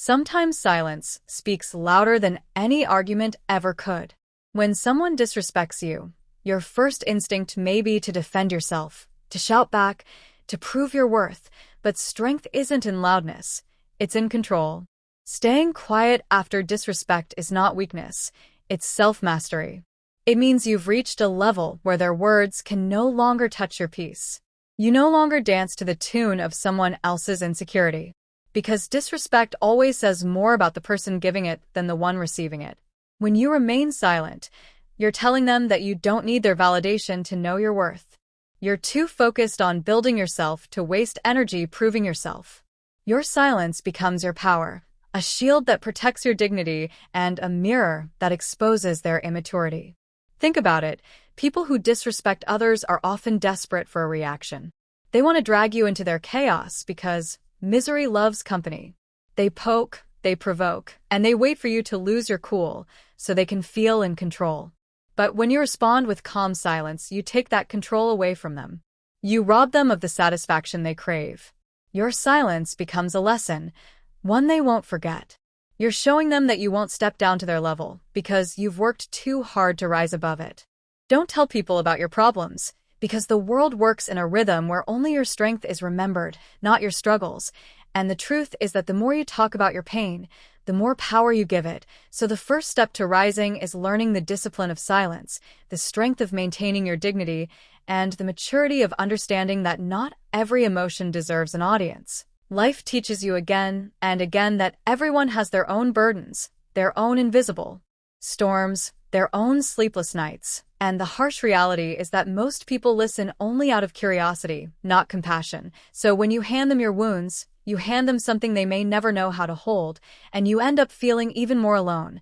Sometimes silence speaks louder than any argument ever could. When someone disrespects you, your first instinct may be to defend yourself, to shout back, to prove your worth, but strength isn't in loudness, it's in control. Staying quiet after disrespect is not weakness, it's self-mastery. It means you've reached a level where their words can no longer touch your peace. You no longer dance to the tune of someone else's insecurity. Because disrespect always says more about the person giving it than the one receiving it. When you remain silent, you're telling them that you don't need their validation to know your worth. You're too focused on building yourself to waste energy proving yourself. Your silence becomes your power, a shield that protects your dignity and a mirror that exposes their immaturity. Think about it. People who disrespect others are often desperate for a reaction. They want to drag you into their chaos because misery loves company. They poke, they provoke, and they wait for you to lose your cool so they can feel in control. But when you respond with calm silence, you take that control away from them. You rob them of the satisfaction they crave. Your silence becomes a lesson, one they won't forget. You're showing them that you won't step down to their level because you've worked too hard to rise above it. Don't tell people about your problems, because the world works in a rhythm where only your strength is remembered, not your struggles. And the truth is that the more you talk about your pain, the more power you give it. So the first step to rising is learning the discipline of silence, the strength of maintaining your dignity, and the maturity of understanding that not every emotion deserves an audience. Life teaches you again and again that everyone has their own burdens, their own invisible storms, their own sleepless nights. And the harsh reality is that most people listen only out of curiosity, not compassion. So when you hand them your wounds, you hand them something they may never know how to hold, and you end up feeling even more alone.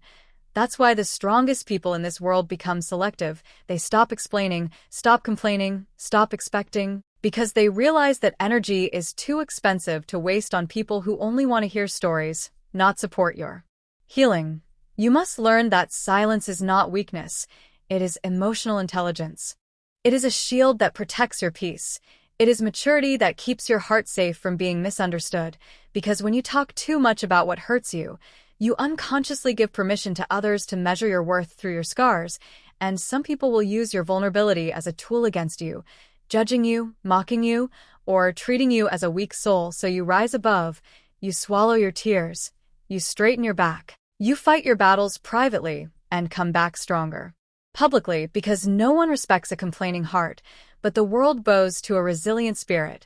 That's why the strongest people in this world become selective. They stop explaining, stop complaining, stop expecting, because they realize that energy is too expensive to waste on people who only want to hear stories, not support your healing. You must learn that silence is not weakness. It is emotional intelligence. It is a shield that protects your peace. It is maturity that keeps your heart safe from being misunderstood, because when you talk too much about what hurts you, you unconsciously give permission to others to measure your worth through your scars, and some people will use your vulnerability as a tool against you, judging you, mocking you, or treating you as a weak soul. So you rise above, you swallow your tears, you straighten your back, you fight your battles privately, and come back stronger. Publicly, because no one respects a complaining heart, but the world bows to a resilient spirit.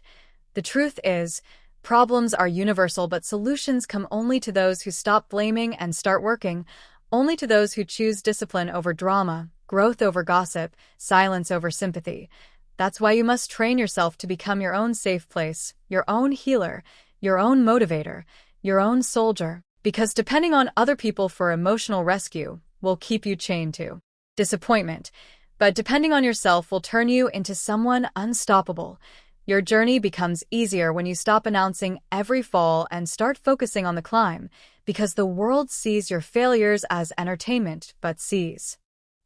The truth is, problems are universal, but solutions come only to those who stop blaming and start working, only to those who choose discipline over drama, growth over gossip, silence over sympathy. That's why you must train yourself to become your own safe place, your own healer, your own motivator, your own soldier, because depending on other people for emotional rescue will keep you chained to disappointment, but depending on yourself will turn you into someone unstoppable. Your journey becomes easier when you stop announcing every fall and start focusing on the climb, because the world sees your failures as entertainment but sees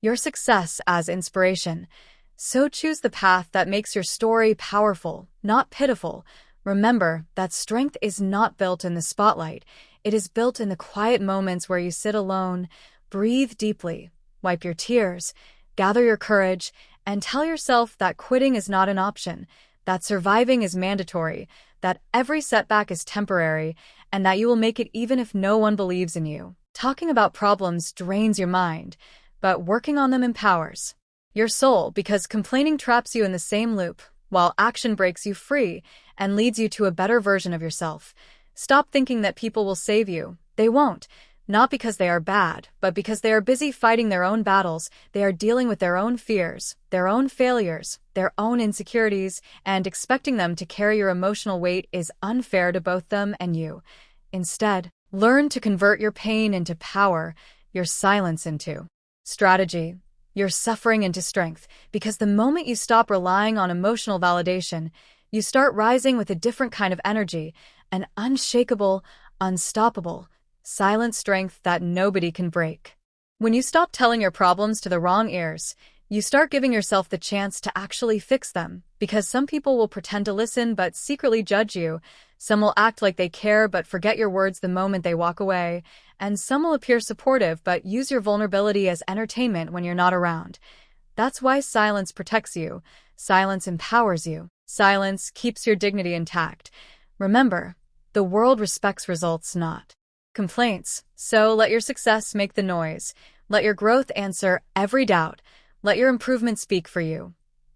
your success as inspiration. So choose the path that makes your story powerful, not pitiful. Remember that strength is not built in the spotlight. It is built in the quiet moments where you sit alone, breathe deeply, wipe your tears, gather your courage, and tell yourself that quitting is not an option, that surviving is mandatory, that every setback is temporary, and that you will make it even if no one believes in you. Talking about problems drains your mind, but working on them empowers your soul, because complaining traps you in the same loop, while action breaks you free and leads you to a better version of yourself. Stop thinking that people will save you. They won't. Not because they are bad, but because they are busy fighting their own battles. They are dealing with their own fears, their own failures, their own insecurities, and expecting them to carry your emotional weight is unfair to both them and you. Instead, learn to convert your pain into power, your silence into strategy, your suffering into strength, because the moment you stop relying on emotional validation, you start rising with a different kind of energy, an unshakable, unstoppable, silent strength that nobody can break. When you stop telling your problems to the wrong ears, you start giving yourself the chance to actually fix them, because some people will pretend to listen but secretly judge you. Some will act like they care but forget your words the moment they walk away, and some will appear supportive but use your vulnerability as entertainment when you're not around. That's why silence protects you. Silence empowers you. Silence keeps your dignity intact. Remember, the world respects results, not complaints. So let your success make the noise. Let your growth answer every doubt. Let your improvement speak for you.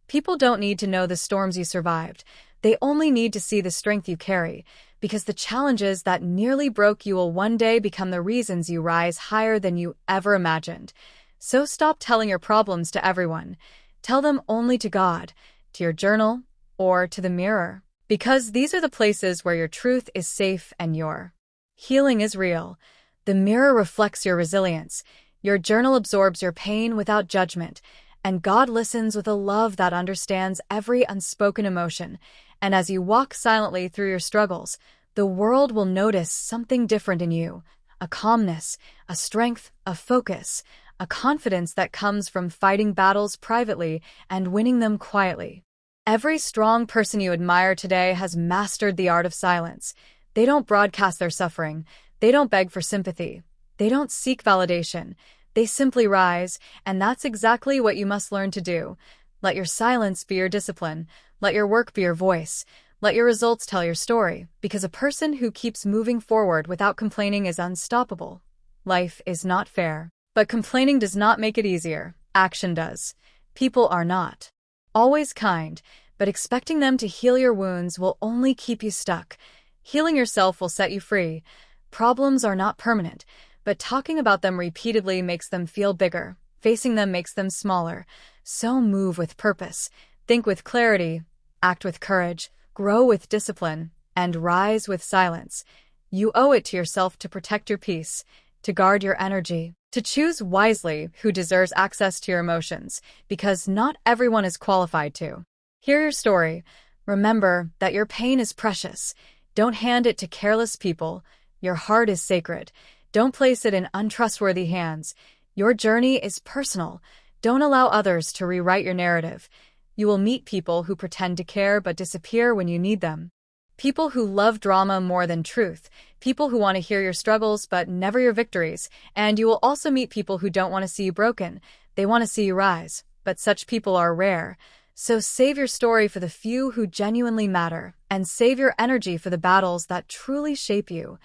People don't need to know the storms you survived. They only need to see the strength you carry, because the challenges that nearly broke you will one day become the reasons you rise higher than you ever imagined. So stop telling your problems to everyone. Tell them only to God, to your journal, or to the mirror, because these are the places where your truth is safe and your healing is real. The mirror reflects your resilience. Your journal absorbs your pain without judgment, and God listens with a love that understands every unspoken emotion. And as you walk silently through your struggles, the world will notice something different in you, a calmness, a strength, a focus, a confidence that comes from fighting battles privately and winning them quietly. Every strong person you admire today has mastered the art of silence. They don't broadcast their suffering. They don't beg for sympathy. They don't seek validation. They simply rise, and that's exactly what you must learn to do. Let your silence be your discipline. Let your work be your voice. Let your results tell your story, because a person who keeps moving forward without complaining is unstoppable. Life is not fair, but complaining does not make it easier. Action does. People are not always kind, but expecting them to heal your wounds will only keep you stuck. Healing yourself will set you free. Problems are not permanent, but talking about them repeatedly makes them feel bigger. Facing them makes them smaller. So move with purpose. Think with clarity. Act with courage. Grow with discipline. And rise with silence. You owe it to yourself to protect your peace, to guard your energy, to choose wisely who deserves access to your emotions, because not everyone is qualified to hear your story. Remember that your pain is precious. Don't hand it to careless people. Your heart is sacred. Don't place it in untrustworthy hands. Your journey is personal. Don't allow others to rewrite your narrative. You will meet people who pretend to care but disappear when you need them. People who love drama more than truth. People who want to hear your struggles but never your victories. And you will also meet people who don't want to see you broken. They want to see you rise. But such people are rare. So save your story for the few who genuinely matter, and save your energy for the battles that truly shape you.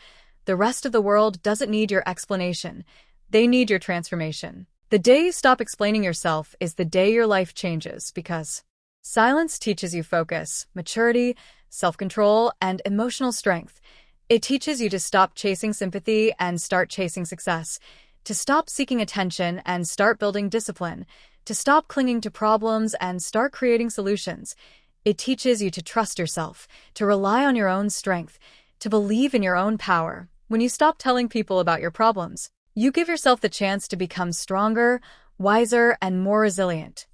The rest of the world doesn't need your explanation. They need your transformation. The day you stop explaining yourself is the day your life changes, because silence teaches you focus, maturity, self-control, and emotional strength. It teaches you to stop chasing sympathy and start chasing success, to stop seeking attention and start building discipline, to stop clinging to problems and start creating solutions. It teaches you to trust yourself, to rely on your own strength, to believe in your own power. When you stop telling people about your problems, you give yourself the chance to become stronger, wiser, and more resilient.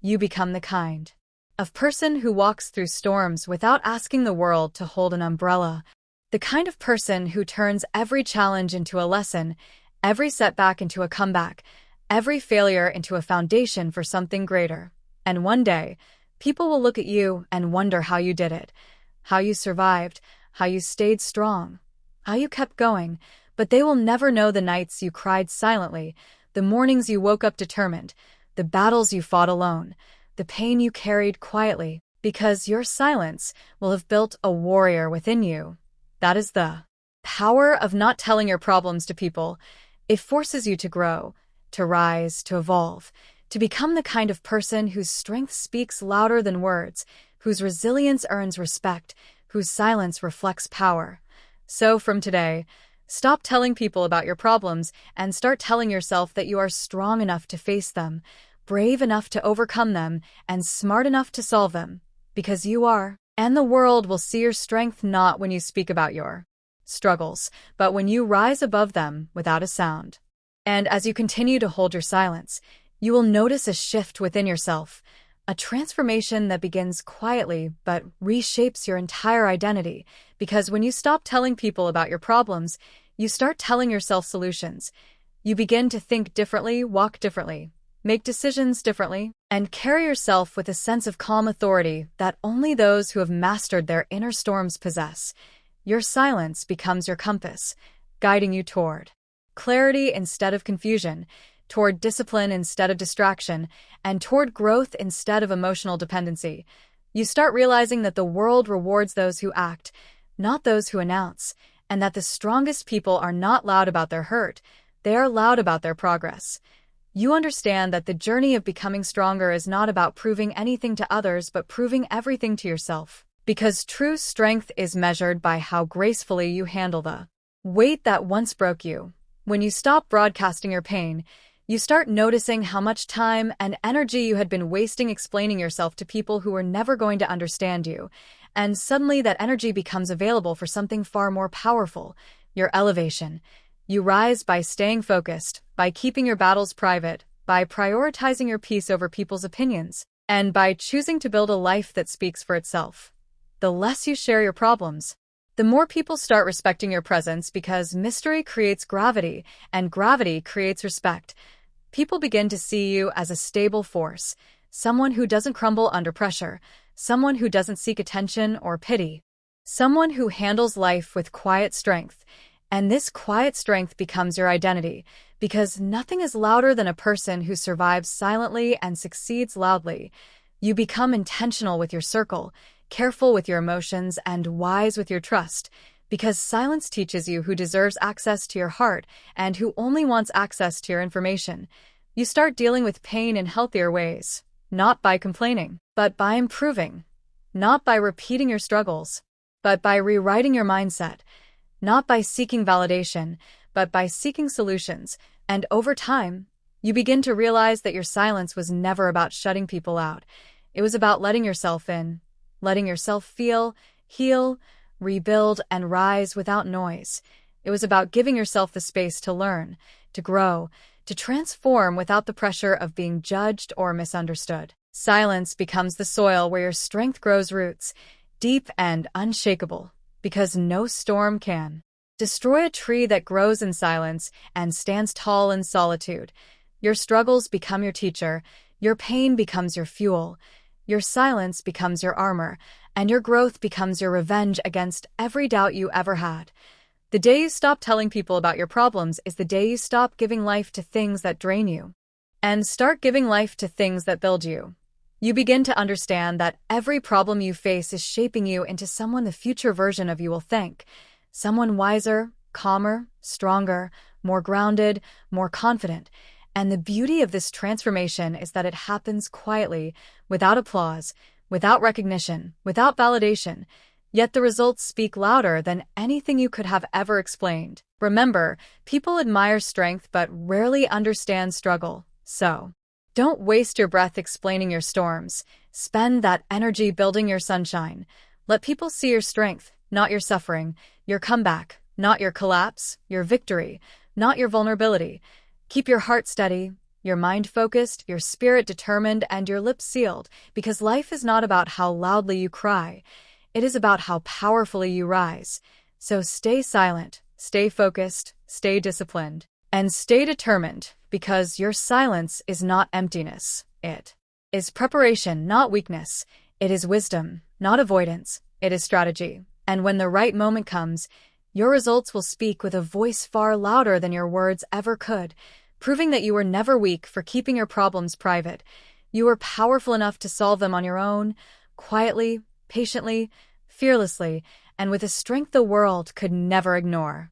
You become the kind of person who walks through storms without asking the world to hold an umbrella. The kind of person who turns every challenge into a lesson, every setback into a comeback, every failure into a foundation for something greater. And one day, people will look at you and wonder how you did it, how you survived, how you stayed strong, how you kept going. But they will never know the nights you cried silently, the mornings you woke up determined, the battles you fought alone, the pain you carried quietly, because your silence will have built a warrior within you. That is the power of not telling your problems to people. It forces you to grow, to rise, to evolve, to become the kind of person whose strength speaks louder than words, whose resilience earns respect, whose silence reflects power. So from today, stop telling people about your problems and start telling yourself that you are strong enough to face them, brave enough to overcome them, and smart enough to solve them. Because you are. And the world will see your strength not when you speak about your struggles, but when you rise above them without a sound. And as you continue to hold your silence, you will notice a shift within yourself, a transformation that begins quietly but reshapes your entire identity. Because when you stop telling people about your problems, you start telling yourself solutions. You begin to think differently, walk differently, make decisions differently, and carry yourself with a sense of calm authority that only those who have mastered their inner storms possess. Your silence becomes your compass, guiding you toward clarity instead of confusion, toward discipline instead of distraction, and toward growth instead of emotional dependency. You start realizing that the world rewards those who act, not those who announce, and that the strongest people are not loud about their hurt, they are loud about their progress. You understand that the journey of becoming stronger is not about proving anything to others but proving everything to yourself. Because true strength is measured by how gracefully you handle the weight that once broke you. When you stop broadcasting your pain, you start noticing how much time and energy you had been wasting explaining yourself to people who were never going to understand you. And suddenly that energy becomes available for something far more powerful, your elevation. You rise by staying focused, by keeping your battles private, by prioritizing your peace over people's opinions, and by choosing to build a life that speaks for itself. The less you share your problems, the more people start respecting your presence because mystery creates gravity, and gravity creates respect. People begin to see you as a stable force, someone who doesn't crumble under pressure, someone who doesn't seek attention or pity, someone who handles life with quiet strength. And this quiet strength becomes your identity, because nothing is louder than a person who survives silently and succeeds loudly. You become intentional with your circle, careful with your emotions, and wise with your trust, because silence teaches you who deserves access to your heart and who only wants access to your information. You start dealing with pain in healthier ways, not by complaining, but by improving, not by repeating your struggles, but by rewriting your mindset, not by seeking validation, but by seeking solutions. And over time, you begin to realize that your silence was never about shutting people out. It was about letting yourself in, letting yourself feel, heal, rebuild, and rise without noise. It was about giving yourself the space to learn, to grow, to transform without the pressure of being judged or misunderstood. Silence becomes the soil where your strength grows roots, deep and unshakable, because no storm can destroy a tree that grows in silence and stands tall in solitude. Your struggles become your teacher, your pain becomes your fuel, your silence becomes your armor, and your growth becomes your revenge against every doubt you ever had. The day you stop telling people about your problems is the day you stop giving life to things that drain you and start giving life to things that build you. You begin to understand that every problem you face is shaping you into someone the future version of you will thank. Someone wiser, calmer, stronger, more grounded, more confident. And the beauty of this transformation is that it happens quietly, without applause, without recognition, without validation. Yet the results speak louder than anything you could have ever explained. Remember, people admire strength but rarely understand struggle. So, don't waste your breath explaining your storms. Spend that energy building your sunshine. Let people see your strength, not your suffering, your comeback, not your collapse, your victory, not your vulnerability. Keep your heart steady, your mind focused, your spirit determined, and your lips sealed, because life is not about how loudly you cry. It is about how powerfully you rise. So stay silent, stay focused, stay disciplined, and stay determined, because your silence is not emptiness. It is preparation, not weakness. It is wisdom, not avoidance. It is strategy. And when the right moment comes, your results will speak with a voice far louder than your words ever could, proving that you were never weak for keeping your problems private. You were powerful enough to solve them on your own, quietly, patiently, fearlessly, and with a strength the world could never ignore.